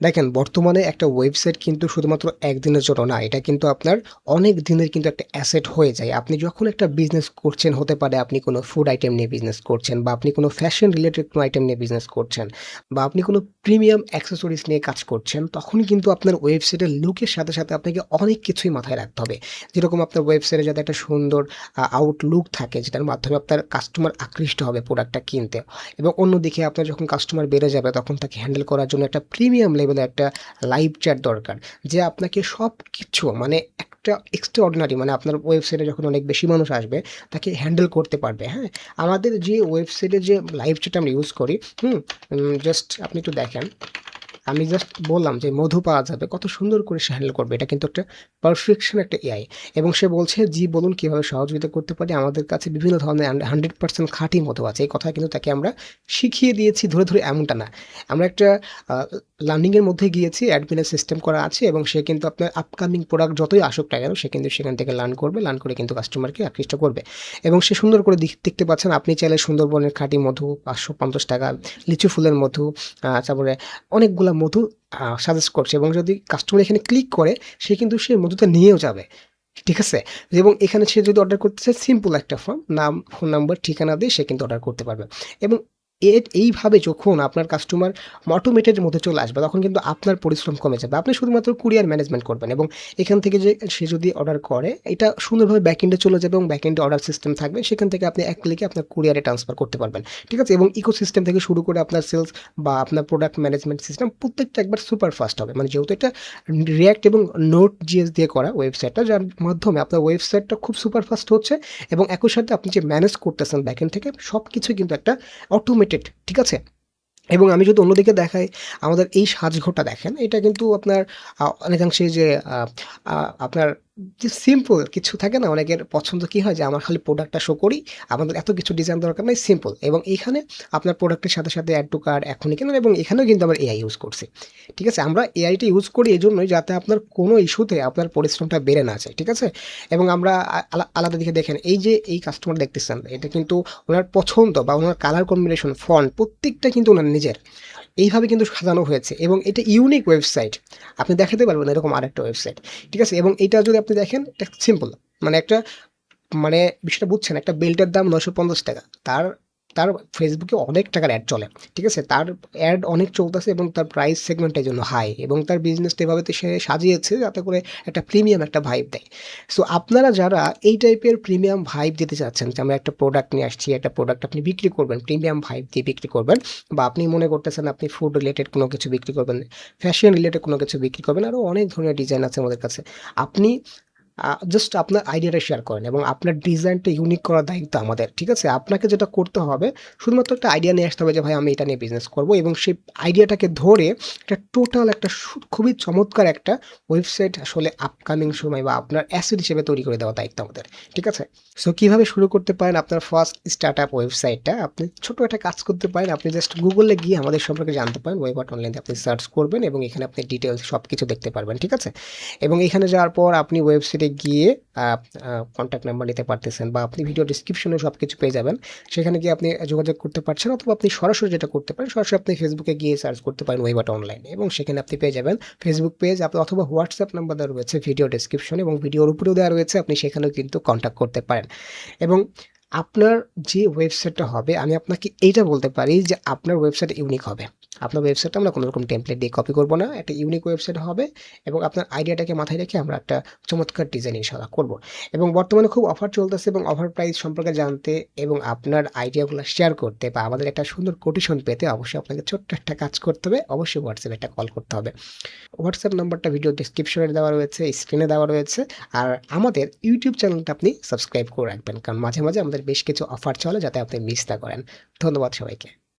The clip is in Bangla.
দেখেন বর্তমানে একটা ওয়েবসাইট কিন্তু শুধুমাত্র একদিনের জন্য না, এটা কিন্তু আপনার অনেক দিনের কিন্তু একটা অ্যাসেট হয়ে যায়। আপনি যখন একটা বিজনেস করছেন, হতে পারে আপনি কোনো ফুড আইটেম নিয়ে বিজনেস করছেন বা আপনি কোনো ফ্যাশন রিলেটেড কোনো আইটেম নিয়ে বিজনেস করছেন বা আপনি কোনো প্রিমিয়াম অ্যাক্সেসরিজ নিয়ে কাজ করছেন, তখন কিন্তু আপনার ওয়েবসাইটের লুকের সাথে, সাথে আপনাকে অনেক কিছুই মাথায় রাখতে হবে। যেরকম আপনার ওয়েবসাইটে যাতে একটা সুন্দর আউটলুক থাকে, যেটার মাধ্যমে আপনার কাস্টমার আকৃষ্ট হবে প্রোডাক্টটা কিনতে। এবং অন্যদিকে আপনার যখন কাস্টমার বেড়ে যাবে তখন তাকে হ্যান্ডেল করার জন্য একটা প্রিমিয়াম লেভেলের একটা লাইভ চ্যাট দরকার। যে আপনাকে সবকিছু মানে একটা এক্সট্রা অর্ডিনারি, মানে আপনার ওয়েবসাইটে যখন অনেক বেশি মানুষ আসবে তাকে হ্যান্ডেল করতে পারবে, হ্যাঁ? আমাদের যে ওয়েবসাইটে যে লাইভ চ্যাট আমরা ইউজ করি, জাস্ট আপনি একটু দেখেন। আমি জাস্ট বললাম যে মধু পাওয়া যাবে, কত সুন্দর করে সে হ্যান্ডেল করবে। এটা কিন্তু একটা পারফেকশন একটা এআই। এবং সে বলছে, জি বলুন কীভাবে সহযোগিতা করতে পারি? আমাদের কাছে বিভিন্ন ধরনের 100% খাঁটি মধু আছে। এই কথা কিন্তু তাকে আমরা শিখিয়ে দিয়েছি ধরে, ধরে এমনটা না। আমরা একটা আ লার্নিংয়ের মধ্যে গিয়েছি, অ্যাডমিনের সিস্টেম করা আছে এবং সে কিন্তু আপনার আপকামিং প্রোডাক্ট যতই আসুক না কেন, সে কিন্তু সেখান থেকে লার্ন করবে। লার্ন করে কিন্তু কাস্টমারকে আকৃষ্ট করবে। এবং সে সুন্দর করে দেখতে পাচ্ছেন, আপনি চাইলে সুন্দরবনের খাঁটি মধু ৳৫৫০, লিচু ফুলের মধু, তারপরে অনেকগুলা মধু সাজেস্ট করছে এবং যদি কাস্টমার এখানে ক্লিক করে সে কিন্তু সেই মধুটা নিয়েও যাবে। ঠিক আছে? এবং এখানে সে যদি অর্ডার করতে চায়, সিম্পল একটা ফর্ম, নাম, ফোন নাম্বার, ঠিকানা দিয়ে সে কিন্তু অর্ডার করতে পারবে। এবং এইভাবে যখন আপনার কাস্টমার অটোমেটেড এর মধ্যে চলে আসবে তখন কিন্তু আপনার পরিশ্রম কমে যাবে। আপনি শুধুমাত্র কুরিয়ার ম্যানেজমেন্ট করবেন এবং এখান থেকে যে সে যদি অর্ডার করে এটা সুন্দরভাবে ব্যাকএন্ডে চলে যাবে এবং ব্যাকএন্ডে অর্ডার সিস্টেম থাকবে। সেখান থেকে আপনি এক ক্লিকে আপনার কুরিয়ারে ট্রান্সফার করতে পারবেন। ঠিক আছে? এবং ইকোসিস্টেম থেকে শুরু করে আপনার সেলস বা আপনার প্রোডাক্ট ম্যানেজমেন্ট সিস্টেম প্রত্যেকটা একবার সুপার ফাস্ট হবে। মানে যেহেতু এটা রিঅ্যাক্ট এবং নোড.js দিয়ে করা ওয়েবসাইটটা, যার মাধ্যমে আপনার ওয়েবসাইটটা খুব সুপার ফাস্ট হচ্ছে এবং একই সাথে আপনি যে ম্যানেজ করতেছেন ব্যাকএন্ড থেকে সবকিছুই কিন্তু একটা অটোমেটেড। ঠিক আছে? এবং আমি যদি অন্যদিকে দেখাই, আমাদের এই সাজঘরটা দেখেন, এটা কিন্তু আপনার অনেকাংশে যে আ আ আপনার যে সিম্পল কিছু থাকে না? অনেকের পছন্দ কি হয় যে আমার খালি প্রোডাক্টটা শো করি, আমাদের এত কিছু ডিজাইন দরকার নাই, সিম্পল। এবং এখানে আপনার প্রোডাক্টের সাথে, সাথে অ্যাড টু কার্ট এখনই কেনেন এবং এখানেও কিন্তু আমরা এআই ইউজ করছি। ঠিক আছে? আমরা এআইটা ইউজ করি এজন্যই যাতে আপনার কোনো ইস্যুতে আপনার পরিশ্রমটা বেড়ে না যায়। ঠিক আছে? এবং আমরা আলাদা দিকে দেখেন, এই যে এই কাস্টমার দেখতেছেন, এটা কিন্তু উনার পছন্দ বা উনার কালার কম্বিনেশন, ফন্ট প্রত্যেকটা কিন্তু উনার নিজের। এইভাবে কিন্তু সাজানো হয়েছে এবং এটা ইউনিক ওয়েবসাইট। আপনি দেখাতে পারবেন না এরকম আরেকটা ওয়েবসাইট। ঠিক আছে? এবং এইটা যদি আপনি দেখেন, এটা সিম্পল। মানে একটা, মানে বিষয়টা বুঝছেন, একটা বেল্টের দাম ৳৯৫০। তার তার ফেসবুকে অনেক টাকার অ্যাড চলে। ঠিক আছে? তার অ্যাড অনেক চলতেছে এবং তার প্রাইস সেগমেন্টটা এজন্য হাই এবং তার বিজনেসটা এভাবে সে সাজিয়েছে যাতে করে একটা প্রিমিয়াম একটা ভাইব দেয়। সো আপনারা যারা এই টাইপের প্রিমিয়াম ভাইব দিতে চাচ্ছেন যে আমরা একটা প্রোডাক্ট নিয়ে আসছি, একটা প্রোডাক্ট আপনি বিক্রি করবেন, প্রিমিয়াম ভাইব দিয়ে বিক্রি করবেন, বা আপনি মনে করতেছেন আপনি ফুড রিলেটেড কোনো কিছু বিক্রি করবেন, ফ্যাশন রিলেটেড কোনো কিছু বিক্রি করবেন, আরও অনেক ধরনের ডিজাইন আছে আমাদের কাছে। আপনি জাস্ট আপনার আইডিয়াটা শেয়ার করেন এবং আপনার ডিজাইনটা ইউনিক করার দায়িত্ব আমাদের। ঠিক আছে? আপনাকে যেটা করতে হবে, শুধুমাত্র একটা আইডিয়া নিয়ে আসতে হবে যে ভাই আমি এটা নিয়ে বিজনেস করব এবং সেই আইডিয়াটাকে ধরে একটা টোটাল একটা খুবই চমৎকার একটা ওয়েবসাইট আসলে আপকামিং সময় বা আপনার অ্যাসেট হিসেবে তৈরি করে দেওয়ার দায়িত্ব আমাদের। ঠিক আছে? সো কিভাবে শুরু করতে পারেন আপনার ফার্স্ট স্টার্টআপ ওয়েবসাইটটা? আপনি ছোট একটা কাজ করতে পারেন। আপনি জাস্ট গুগলে গিয়ে আমাদের সম্পর্কে জানতে পারেন। ওয়েবআর্ট অনলাইনে আপনি সার্চ করবেন এবং এখানে আপনি ডিটেইলস সবকিছু দেখতে পারবেন। ঠিক আছে? এবং এখানে যাওয়ার পর আপনি ওয়েবসাইটে গিয়ে আ আ কনট্যাক্ট নাম্বার নিতে পারতেছেন বা আপনি ভিডিও ডেসক্রিপশনে সবকিছু পেয়ে যাবেন। সেখানে গিয়ে আপনি যোগাযোগ করতে পারছেন, অথবা আপনি সরাসরি যেটা করতে পারেন, সরাসরি আপনি ফেসবুকে গিয়ে সার্চ করতে পারেন ওয়েবআর্ট অনলাইনে এবং সেখানে আপনি পেয়ে যাবেন ফেসবুক পেজ অথবা হোয়াটসঅ্যাপ নাম্বার দেওয়া রয়েছে ভিডিও ডেসক্রিপশনে এবং ভিডিওর উপরেও দেওয়া রয়েছে। আপনি সেখানেও কিন্তু কনট্যাক্ট করতে পারেন। এবং আপনার যে ওয়েবসাইটটা হবে, আমি আপনাকে এইটা বলতে পারি যে আপনার ওয়েবসাইট ইউনিক হবে। আপনার ওয়েবসাইটটা আমরা কোনোরকম টেমপ্লেট দিয়ে কপি করব না। একটা ইউনিক ওয়েবসাইট হবে এবং আপনার আইডিয়াটাকে মাথায় রেখে আমরা একটা চমৎকার ডিজাইন ইনশাআল্লাহ করব। এবং বর্তমানে খুব অফার চলতেছে এবং অফার প্রাইস সম্পর্কে জানতে এবং আপনার আইডিয়াগুলো শেয়ার করতে বা আমাদের একটা সুন্দর কোটেশন পেতে অবশ্যই আপনাকে ছোট্ট একটা কাজ করতে হবে। অবশ্যই হোয়াটসঅ্যাপে একটা কল করতে হবে। হোয়াটসঅ্যাপ নাম্বারটা ভিডিও ডেসক্রিপশনে দেওয়া রয়েছে, স্ক্রিনে দেওয়া রয়েছে। আর আমাদের ইউটিউব চ্যানেলটা আপনি সাবস্ক্রাইব করে রাখবেন। কারণ মাঝে, মাঝে আমাদের বেশ কিছু অফার চলে যাতে আপনি মিস না করেন। ধন্যবাদ সবাইকে।